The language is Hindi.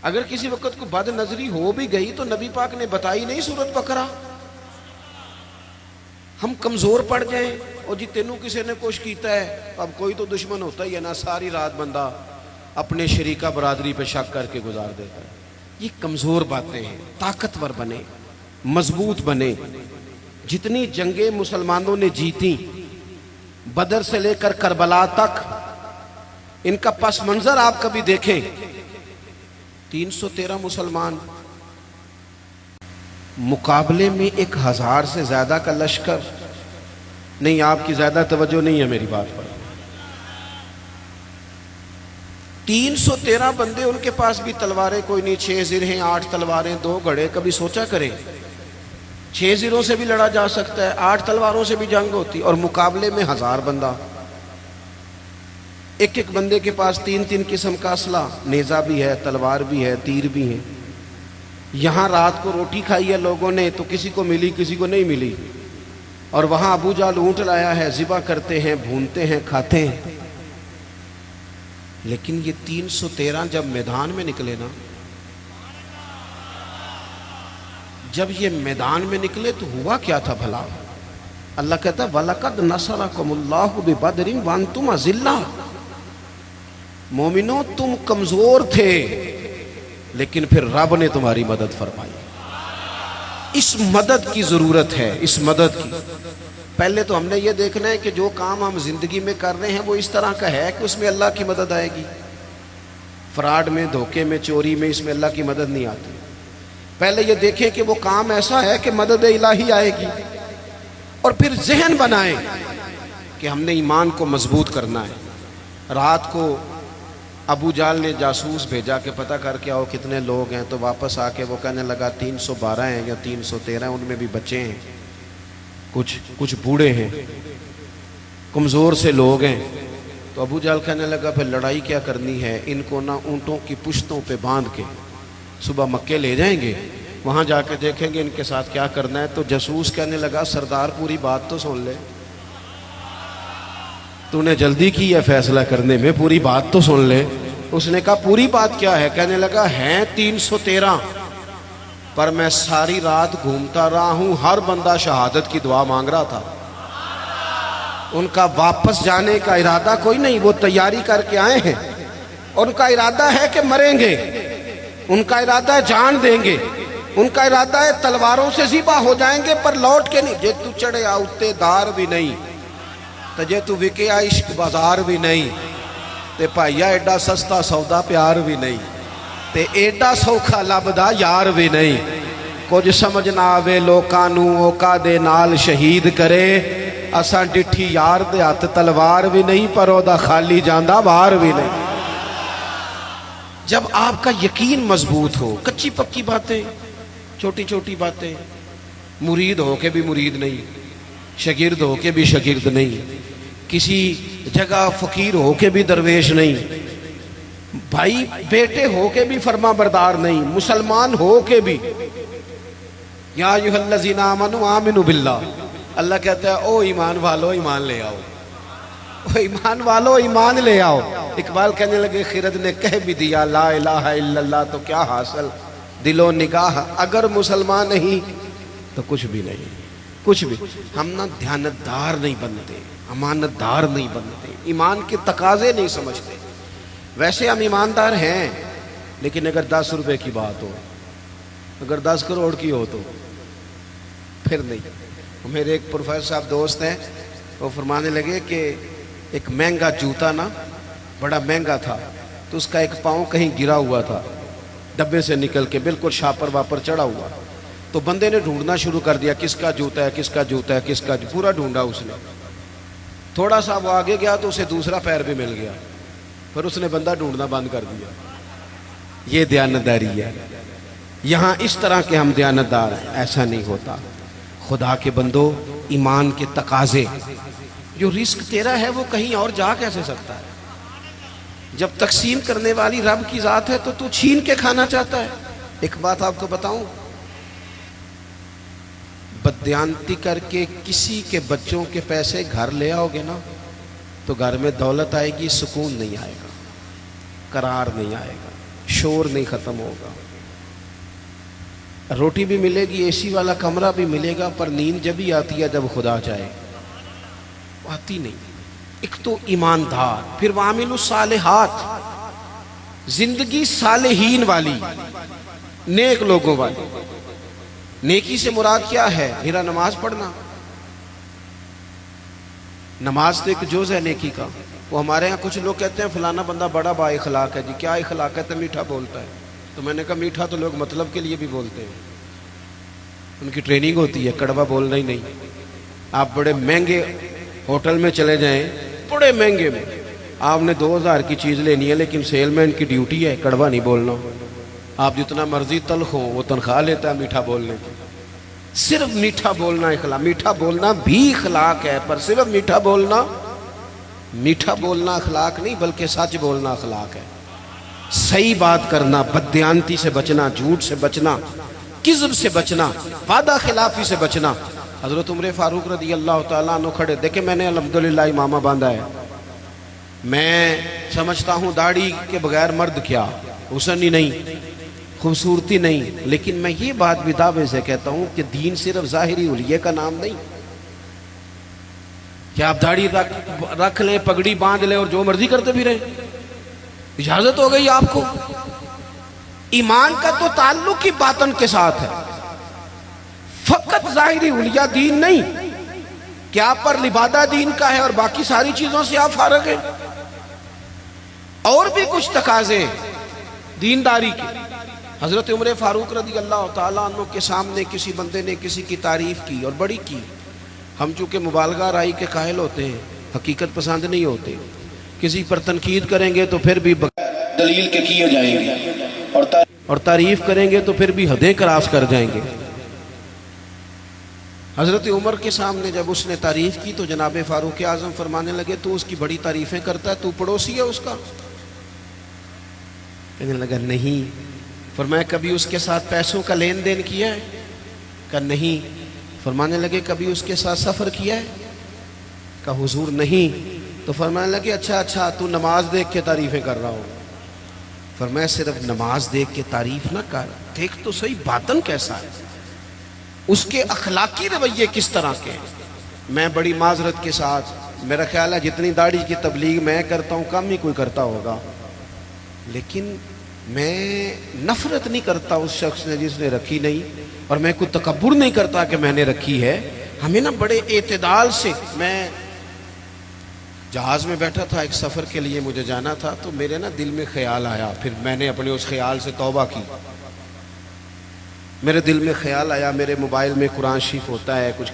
अगर किसी वक्त को बद नजरी हो भी गई तो नबी पाक ने बताई नहीं सूरत बकरा। हम कमजोर पड़ जाएं और जी तेनू किसी ने कुछ किया है, अब कोई तो दुश्मन होता ही है ना, सारी रात बंदा अपने शरीका बरादरी पे शक करके गुजार देता है। ये कमजोर बातें हैं। ताकतवर बने, मजबूत बने। जितनी जंगे मुसलमानों ने जीती बदर से लेकर करबला तक, इनका पस मंजर आप कभी देखें। 313 मुसलमान मुकाबले में 1000 से ज्यादा का लश्कर। नहीं, आपकी ज्यादा तवज्जो नहीं है मेरी बात पर। 313 बंदे, उनके पास भी तलवारें कोई नहीं, 6 जिरहें, 8 तलवारें, 2 घड़े। कभी सोचा करें 6 जिरों से भी लड़ा जा सकता है, 8 तलवारों से भी जंग होती, और मुकाबले में 1000 बंदा। एक एक बंदे के पास 3-3 किस्म का असला, नेजा भी है, तलवार भी है, तीर भी है। यहां रात को रोटी खाई है लोगों ने तो किसी को मिली, किसी को नहीं मिली, और वहां अबू जाल ऊंट लाया है, ज़िबा करते हैं, भूनते हैं, खाते हैं। लेकिन ये 313 जब मैदान में निकले ना, जब ये मैदान में निकले तो हुआ क्या था भला? अल्लाह कहता है वलकद नसरकुमुल्लाहु बिबदरिन व अंतुम अज़िल्ला। मोमिनो, तुम कमजोर थे लेकिन फिर रब ने तुम्हारी मदद फरमाई। इस मदद की जरूरत है, इस मदद की। पहले तो हमने ये देखना है कि जो काम हम जिंदगी में कर रहे हैं वो इस तरह का है कि उसमें अल्लाह की मदद आएगी। फ्रॉड में, धोखे में, चोरी में, इसमें अल्लाह की मदद नहीं आती। पहले ये देखें कि वो काम ऐसा है कि मदद इलाही आएगी, और फिर जहन बनाएं कि हमने ईमान को मजबूत करना है। रात को अबू जाल ने जासूस भेजा कि पता करके आओ कितने लोग हैं, तो वापस आके वो कहने लगा 312 हैं या 313 हैं, उनमें भी बच्चे हैं, कुछ बूढ़े हैं, कमज़ोर से लोग हैं। तो अबू जाल कहने लगा फिर लड़ाई क्या करनी है, इनको ना ऊँटों की पुश्तों पे बांध के सुबह मक्के ले जाएंगे, वहाँ जाके देखेंगे इनके साथ क्या करना है। तो जासूस कहने लगा सरदार पूरी बात तो सुन ले, तूने जल्दी की है फैसला करने में, पूरी बात तो सुन ले। उसने कहा पूरी बात क्या है? कहने लगा हैं 313, पर मैं सारी रात घूमता रहा हूं, हर बंदा शहादत की दुआ मांग रहा था। उनका वापस जाने का इरादा कोई नहीं, वो तैयारी करके आए हैं, और उनका इरादा है कि मरेंगे, उनका इरादा है जान देंगे, उनका इरादा है तलवारों से ज़िबा हो जाएंगे पर लौट के नहीं। जे तू चढ़े आउते दार भी नहीं, तो जे तू विके इश्क बाजार भी नहीं, ते भाईया एडा सस्ता सौदा प्यार भी नहीं, ते एडा सौखा लभदा यार भी नहीं। कुछ समझ ना आवे लोकां नू ओका दे नाल शहीद करे, असां डिठी यार दे हथ तलवार भी नहीं, पर ओदा खाली जांदा बाहर भी नहीं। जब आपका यकीन मजबूत हो, कच्ची पक्की बातें, छोटी छोटी बातें, मुरीद हो के भी मुरीद नहीं, शागिर्द हो के भी शागिर्द नहीं, किसी जगह फकीर हो के भी दरवेश नहीं, भाई बेटे हो के भी फरमा बरदार नहीं, मुसलमान हो के भी या अय्युहल्लज़ीना आमनू आमिनू बिल्लाह। अल्लाह कहता है ओ ईमान वालो ईमान ले आओ, ओ ईमान वालो ईमान ले आओ। इकबाल कहने लगे खिरद ने कह भी दिया ला इलाहा इल्लल्लाह, तो क्या हासिल दिलो निगाह, अगर मुसलमान नहीं तो कुछ भी नहीं, कुछ भी। हम ना ध्यानतदार नहीं बनते, अमानतदार नहीं बनते, ईमान के तकाजे नहीं समझते। वैसे हम ईमानदार हैं, लेकिन अगर 10 रुपए की बात हो, अगर 10 करोड़ की हो तो फिर नहीं। मेरे एक प्रोफेसर साहब दोस्त हैं, वो फरमाने लगे कि एक महंगा जूता ना बड़ा महंगा था, तो उसका एक पाँव कहीं गिरा हुआ था, डब्बे से निकल के बिल्कुल शापर वापर चढ़ा हुआ। तो बंदे ने ढूंढना शुरू कर दिया, किसका जूता है, किसका जूता है, किसका, पूरा ढूंढा उसने। थोड़ा सा वो आगे गया तो उसे दूसरा पैर भी मिल गया, फिर उसने बंदा ढूंढना बंद कर दिया। ये दयानतदारी है। यहाँ इस तरह के हम दयानतदार हैं, ऐसा नहीं होता। खुदा के बंदो, ईमान के तकाजे, जो रिस्क तेरा है वो कहीं और जा कैसे सकता है? जब तकसीम करने वाली रब की जात है तो तू छीन के खाना चाहता है। एक बात आपको बताऊं, बदयांती करके किसी के बच्चों के पैसे घर ले आओगे ना, तो घर में दौलत आएगी, सुकून नहीं आएगा, करार नहीं आएगा, शोर नहीं ख़त्म होगा। रोटी भी मिलेगी, एसी वाला कमरा भी मिलेगा, पर नींद जब भी आती है जब खुदा चाहे, आती नहीं। एक तो ईमानदार, फिर वामिलु सालिहात, जिंदगी सालेहीन वाली, नेक लोगों वाली। नेकी से मुराद क्या है? मेरा नमाज पढ़ना। नमाज तो एक जुज़ है नेकी का। वो हमारे यहाँ कुछ लोग कहते हैं फलाना बंदा बड़ा बा इखलाक है जी। क्या इखलाक है? तो मीठा बोलता है। तो मैंने कहा मीठा तो लोग मतलब के लिए भी बोलते हैं, उनकी ट्रेनिंग होती है, कड़वा बोलना ही नहीं। आप बड़े महंगे होटल में चले जाएं, बड़े महंगे में, आपने 2000 की चीज़ लेनी है, लेकिन सेलमैन की ड्यूटी है कड़वा नहीं बोलना। आप जितना मर्जी तल्ख हो, वो तनख्वाह लेता है मीठा बोलने की। सिर्फ मीठा बोलना इखलाक, मीठा बोलना भी इखलाक है, पर सिर्फ मीठा बोलना इखलाक नहीं, बल्कि सच बोलना इखलाक है। सही बात करना, बददियानती से बचना, झूठ से बचना, किज़्ब से बचना, वादा खिलाफी से बचना। हज़रत उमर फारूक रज़ी अल्लाह तआला अन्हु खड़े, देखे मैंने अल्हम्दुलिल्लाह इमामा बांधा है। मैं समझता हूँ दाढ़ी के बगैर मर्द क्या, हुस्न ही नहीं, खूबसूरती नहीं, लेकिन मैं ये बात भी दावे से कहता हूँ कि दीन सिर्फ ज़ाहिरी हुलिये का नाम नहीं। क्या आप दाढ़ी रख लें, पगड़ी बांध लें और जो मर्जी करते भी रहें, इजाजत हो गई आपको? ईमान का तो ताल्लुक ही बातन के साथ है, फकत ज़ाहिरी हुलिया दीन नहीं। क्या पर लिबादा दीन का है और बाकी सारी चीजों से आप फारग हैं? और भी कुछ तकाजे दीनदारी के। हजरत उमर फारूक रज़ी अल्लाह तआला अन्हु के सामने किसी बंदे ने किसी की तारीफ की और बड़ी की। हम चूंकि मुबालगा राई के कायल होते हैं, हकीकत पसंद नहीं होते, किसी पर तनकीद करेंगे तो फिर भी दलील के किए जाएंगे, और तारीफ करेंगे तो फिर भी हदें क्रॉस कर जाएंगे। हजरत उमर के सामने जब उसने तारीफ की तो जनाब फारूक आजम फरमाने लगे, तू उसकी बड़ी तारीफें करता है, तू पड़ोसी है उसका? कहने लगा नहीं। फरमाया कभी उसके साथ पैसों का लेन देन किया है? कहा नहीं। फरमाने लगे कभी उसके साथ सफ़र किया है? कहा हुजूर नहीं। तो फरमाने लगे अच्छा तू नमाज देख के तारीफें कर रहा हो। फरमाया सिर्फ नमाज देख के तारीफ ना कर, देख तो सही बातन कैसा है, उसके अखलाकी रवैये किस तरह के हैं। मैं बड़ी माजरत के साथ, मेरा ख्याल है जितनी दाढ़ी की तबलीग मैं करता हूँ कम ही कोई करता होगा, लेकिन मैं नफरत नहीं करता उस शख्स ने जिसने रखी नहीं, और मैं कोई तकब्बुर नहीं करता कि मैंने रखी है। हमें ना बड़े एतदाल से, मैं जहाज़ में बैठा था, एक सफ़र के लिए मुझे जाना था, तो मेरे ना दिल में ख्याल आया, फिर मैंने अपने उस ख्याल से तौबा की। मेरे दिल में ख्याल आया, मेरे मोबाइल में कुरान शरीफ होता है, कुछ